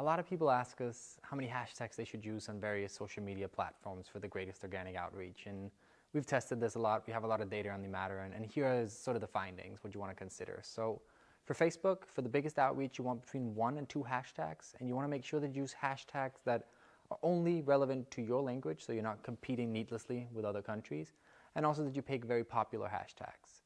A lot of people ask us how many hashtags they should use on various social media platforms for the greatest organic outreach. And we've tested this a lot. We have a lot of data on the matter. And here is sort of the findings, what you want to consider. So for Facebook, for the biggest outreach, you want between 1 and 2 hashtags. And you want to make sure that you use hashtags that are only relevant to your language, so you're not competing needlessly with other countries. And also that you pick very popular hashtags.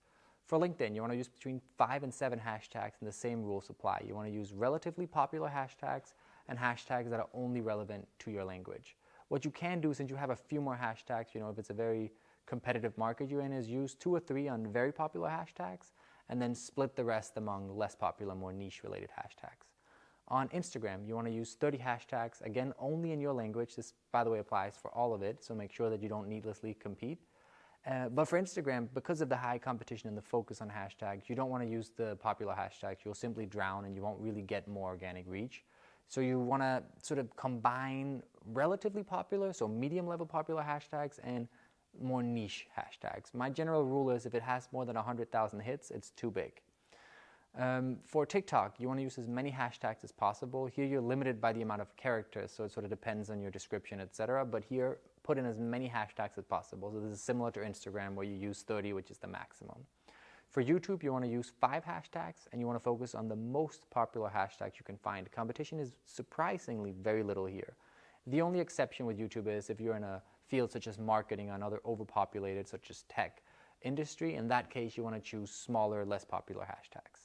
For LinkedIn, you want to use between 5 and 7 hashtags, and the same rules apply. You want to use relatively popular hashtags and hashtags that are only relevant to your language. What you can do, since you have a few more hashtags, if it's a very competitive market you're in, is use 2 or 3 on very popular hashtags and then split the rest among less popular, more niche-related hashtags. On Instagram, you want to use 30 hashtags, again, only in your language. This, by the way, applies for all of it, so make sure that you don't needlessly compete. But for Instagram, because of the high competition and the focus on hashtags, you don't want to use the popular hashtags. You'll simply drown and you won't really get more organic reach. So you want to sort of combine relatively popular, so medium level popular hashtags and more niche hashtags. My general rule is if it has more than 100,000 hits, it's too big. For TikTok, you want to use as many hashtags as possible. Here you're limited by the amount of characters, so it sort of depends on your description, etc. But here, put in as many hashtags as possible. So this is similar to Instagram where you use 30, which is the maximum. For YouTube, you want to use 5 hashtags, and you want to focus on the most popular hashtags you can find. Competition is surprisingly very little here. The only exception with YouTube is if you're in a field such as marketing or another overpopulated, such as tech industry. In that case, you want to choose smaller, less popular hashtags.